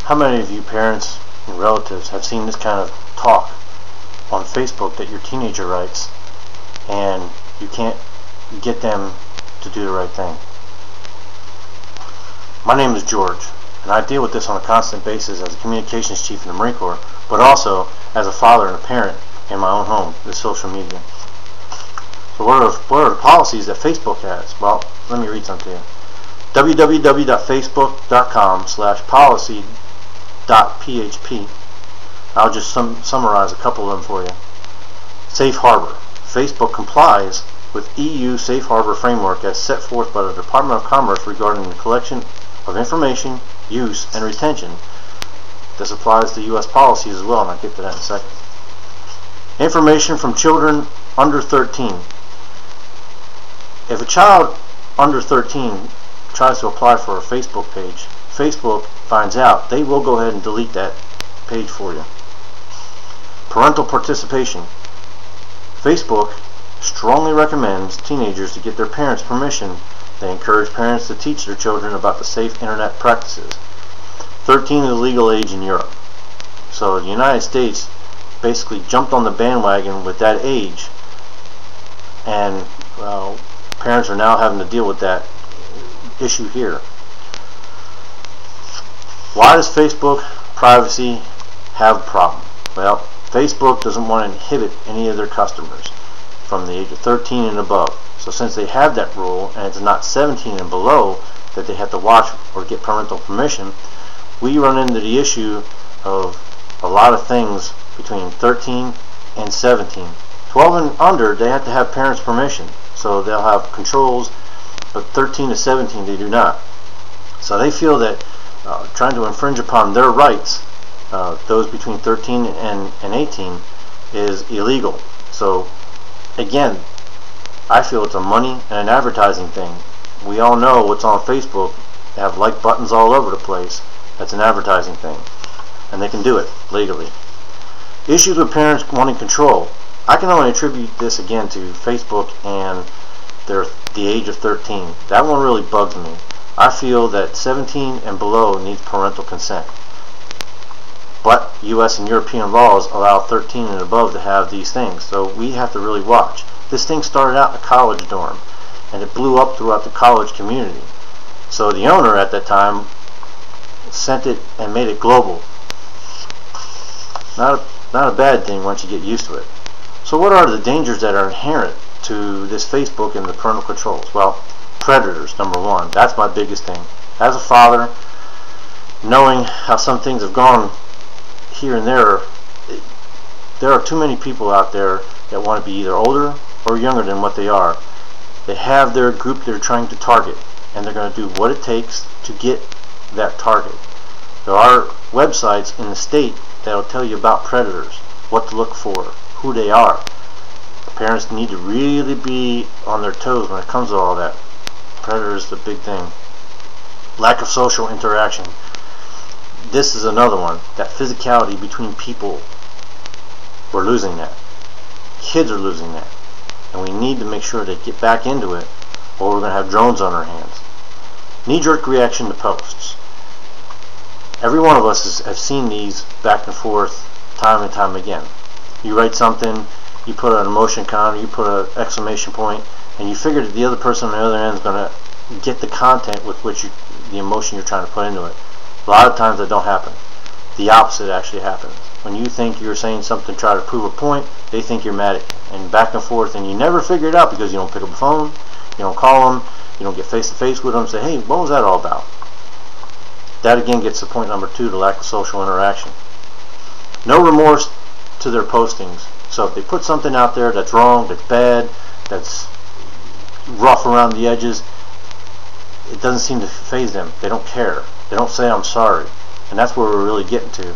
How many of you parents and relatives have seen this kind of talk on Facebook that your teenager writes and you can't get them to do the right thing? My name is George, and I deal with this on a constant basis as a communications chief in the Marine Corps, but also as a father and a parent in my own home, this social media. So what are the policies that Facebook has? Well, let me read some to you. www.facebook.com/policy.php. I'll just summarize a couple of them for you. Safe Harbor. Facebook complies with EU Safe Harbor framework as set forth by the Department of Commerce regarding the collection of information, use, and retention. This applies to U.S. policies as well, and I'll get to that in a second. Information from children under 13. If a child under 13 tries to apply for a Facebook page, Facebook finds out, they will go ahead and delete that page for you. Parental participation. Facebook strongly recommends teenagers to get their parents' permission. They encourage parents to teach their children about the safe internet practices. 13 is the legal age in Europe. So the United States basically jumped on the bandwagon with that age, and parents are now having to deal with that issue here. Why does Facebook privacy have a problem? Well, Facebook doesn't want to inhibit any of their customers from the age of 13 and above. So since they have that rule, and it's not 17 and below that they have to watch or get parental permission, we run into the issue of a lot of things between 13 and 17. 12 and under, they have to have parents' permission, so they'll have controls, but 13 to 17 they do not. So they feel that trying to infringe upon their rights, those between 13 and 18, is illegal. So again, I feel it's a money and an advertising thing. We all know what's on Facebook. They have like buttons all over the place. That's an advertising thing, and they can do it legally. Issues with parents wanting control. I can only attribute this again to Facebook and the age of 13. That one really bugs me. I feel that 17 and below needs parental consent. But U.S. and European laws allow 13 and above to have these things, so we have to really watch. This thing started out in a college dorm, and it blew up throughout the college community. So the owner at that time sent it and made it global. Not a bad thing once you get used to it. So what are the dangers that are inherent to this Facebook and the parental controls? Well, predators, number one. That's my biggest thing. As a father, knowing how some things have gone here and there are too many people out there that want to be either older or younger than what they are. They have their group they're trying to target, and they're going to do what it takes to get that target. There are websites in the state that will tell you about predators, what to look for, who they are. Parents need to really be on their toes when it comes to all that. Predators is the big thing. Lack of social interaction. This is another one. That physicality between people, we're losing that. Kids are losing that. And we need to make sure they get back into it, or we're going to have drones on our hands. Knee-jerk reaction to posts. Every one of us has seen these back and forth time and time again. You write something, you put an emotion counter, you put an exclamation point, and you figure that the other person on the other end is going to get the content with which the emotion you're trying to put into it. A lot of times that don't happen. The opposite actually happens. When you think you're saying something, try to prove a point, they think you're mad at you. And back and forth, and you never figure it out because you don't pick up the phone, you don't call them, you don't get face to face with them and say, hey, what was that all about? That again gets to point number two, the lack of social interaction. No remorse to their postings. So if they put something out there that's wrong, that's bad, that's rough around the edges, it doesn't seem to faze them. They don't care. They don't say I'm sorry. And that's where we're really getting to.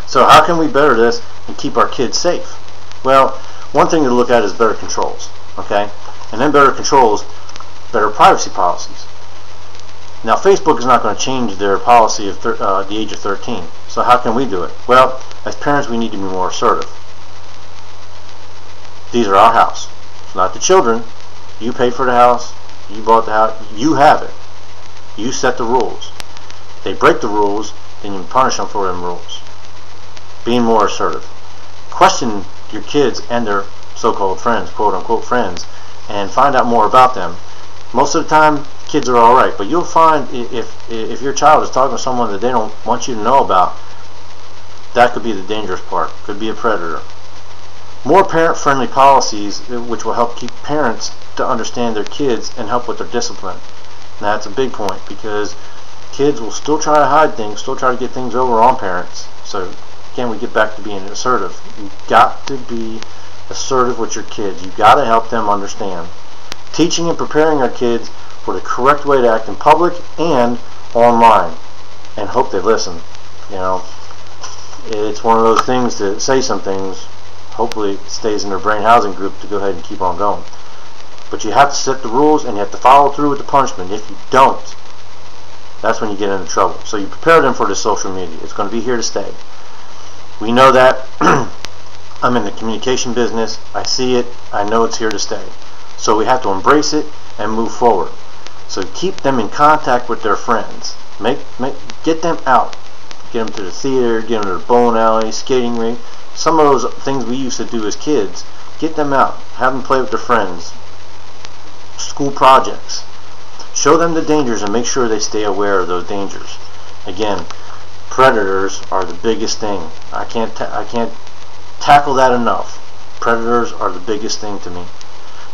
So how can we better this and keep our kids safe? Well, one thing to look at is better controls. Okay? And then better controls, better privacy policies. Now Facebook is not going to change their policy of the age of 13. So how can we do it? Well, as parents we need to be more assertive. These are our house. It's not the children. You paid for the house. You bought the house. You have it. You set the rules. They break the rules. then you punish them for them rules. Being more assertive. Question your kids and their so-called friends, quote-unquote friends, and find out more about them. Most of the time, kids are alright, but you'll find if your child is talking to someone that they don't want you to know about, that could be the dangerous part. Could be a predator. More parent-friendly policies, which will help keep parents to understand their kids and help with their discipline. Now, that's a big point, because kids will still try to hide things, still try to get things over on parents. So again, we get back to being assertive. You've got to be assertive with your kids. You've got to help them understand. Teaching and preparing our kids for the correct way to act in public and online, and hope they listen. You know, it's one of those things to say some things, hopefully it stays in their brain housing group to go ahead and keep on going. But you have to set the rules and you have to follow through with the punishment. If you don't, that's when you get into trouble. So you prepare them for the social media. It's going to be here to stay. We know that. I'm in the communication business. I see it. I know it's here to stay. So we have to embrace it and move forward. So keep them in contact with their friends. Get them out. Get them to the theater, get them to the bowling alley, skating rink. Some of those things we used to do as kids. Get them out. Have them play with their friends. School projects. Show them the dangers and make sure they stay aware of those dangers. Again, predators are the biggest thing. I can't tackle that enough. Predators are the biggest thing to me.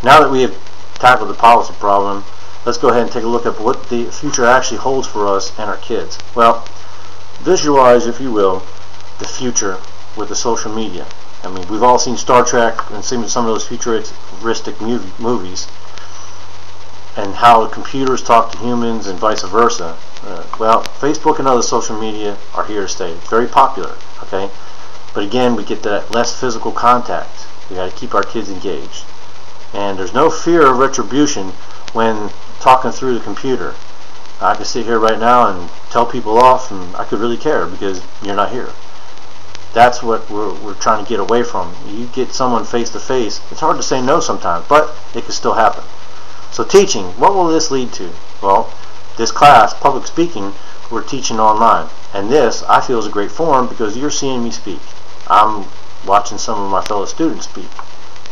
Now that we have tackled the policy problem, let's go ahead and take a look at what the future actually holds for us and our kids. Well, visualize, if you will, the future with the social media. I mean, we've all seen Star Trek and seen some of those futuristic movies, and how computers talk to humans and vice versa. Well, Facebook and other social media are here to stay. It's very popular, okay? But again, we get that less physical contact. We got to keep our kids engaged. And there's no fear of retribution when talking through the computer. I can sit here right now and tell people off, and I could really care because you're not here. That's what we're trying to get away from. You get someone face to face, it's hard to say no sometimes, but it can still happen. So teaching, what will this lead to? Well, this class, public speaking, we're teaching online. And this, I feel, is a great forum because you're seeing me speak. I'm watching some of my fellow students speak.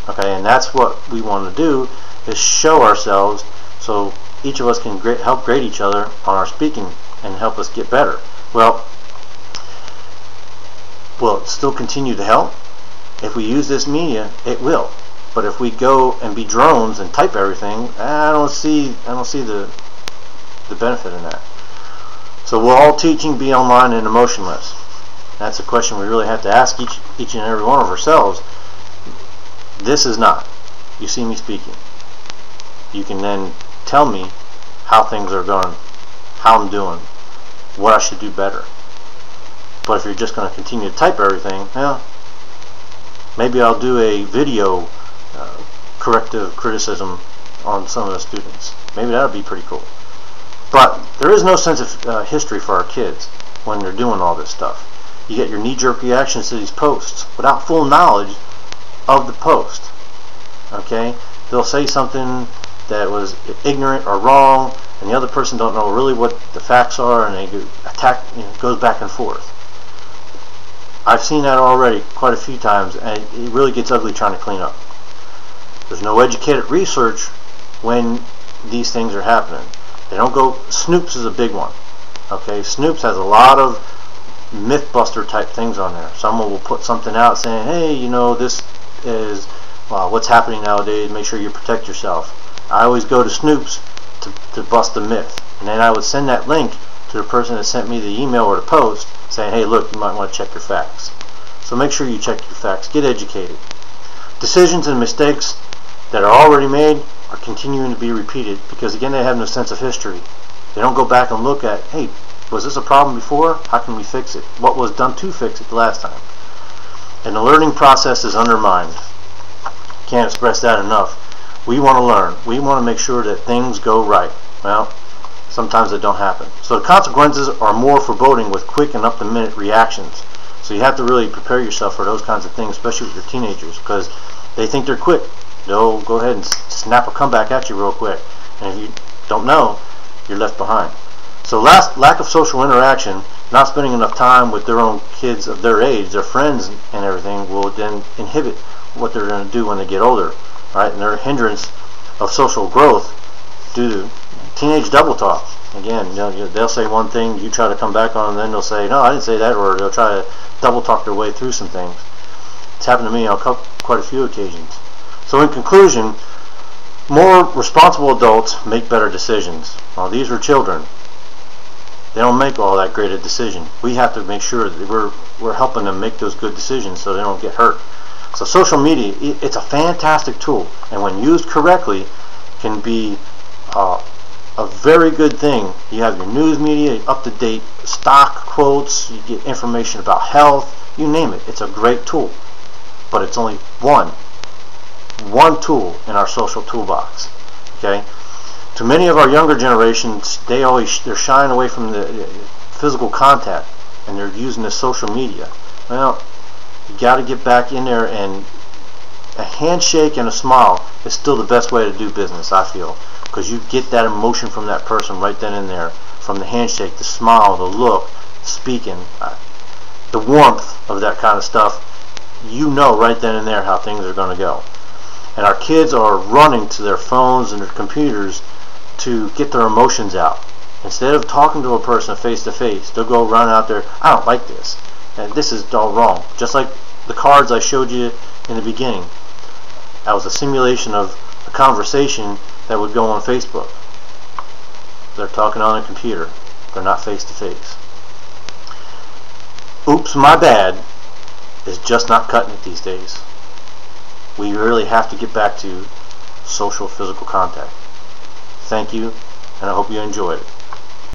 Okay, and that's what we want to do, is show ourselves so each of us can help grade each other on our speaking and help us get better. Well, will it still continue to help? If we use this media, it will. But if we go and be drones and type everything, I don't see the benefit in that. So will all teaching be online and emotionless? That's a question we really have to ask each and every one of ourselves. This is not. You see me speaking. You can then tell me how things are going, how I'm doing, what I should do better. But if you're just going to continue to type everything, well, maybe I'll do a video corrective criticism on some of the students. Maybe that would be pretty cool. But there is no sense of history for our kids when they're doing all this stuff. You get your knee-jerk reactions to these posts without full knowledge of the post. Okay? They'll say something that was ignorant or wrong, and the other person don't know really what the facts are, and they attack. It goes back and forth. I've seen that already quite a few times, and it really gets ugly trying to clean up. There's no educated research when these things are happening. They don't go. Snoops is a big one. Okay, Snoops has a lot of Mythbuster type things on there. Someone will put something out saying, hey, you know, this is what's happening nowadays, make sure you protect yourself. I always go to Snoops to bust the myth, and then I would send that link to the person that sent me the email or the post saying, hey, look, you might want to check your facts. So make sure you check your facts. Get educated. Decisions and mistakes that are already made are continuing to be repeated because, again, they have no sense of history. They don't go back and look at, hey, was this a problem before? How can we fix it? What was done to fix it the last time? And the learning process is undermined. Can't express that enough. We want to learn. We want to make sure that things go right. Well, sometimes they don't happen. So the consequences are more foreboding with quick and up-to-minute reactions. So you have to really prepare yourself for those kinds of things, especially with your teenagers, because they think they're quick. They'll go ahead and snap a comeback at you real quick. And if you don't know, you're left behind. So lack of social interaction, not spending enough time with their own kids of their age, their friends and everything, will then inhibit what they're going to do when they get older, right? And they're a hindrance of social growth due to teenage double talk. Again, you know, they'll say one thing, you try to come back on, and then they'll say, no, I didn't say that, or they'll try to double talk their way through some things. It's happened to me on quite a few occasions. So in conclusion, more responsible adults make better decisions. Now, these are children. They don't make all that great a decision. We have to make sure that we're helping them make those good decisions so they don't get hurt. So social media, it's a fantastic tool, and when used correctly, can be a very good thing. You have your news media, up-to-date stock quotes, you get information about health, you name it. It's a great tool, but it's only one tool in our social toolbox. Okay. To many of our younger generations, they're shying away from the physical contact, and they're using the social media. Well, you got to get back in there, and a handshake and a smile is still the best way to do business, I feel, because you get that emotion from that person right then and there, from the handshake, the smile, the look, speaking, the warmth of that kind of stuff. You know right then and there how things are going to go. And our kids are running to their phones and their computers to get their emotions out. Instead of talking to a person face to face, they'll go run out there, I don't like this, and this is all wrong. Just like the cards I showed you in the beginning. That was a simulation of a conversation that would go on Facebook. They're talking on a computer. They're not face to face. Oops, my bad is just not cutting it these days. We really have to get back to social physical contact. Thank you, and I hope you enjoyed it.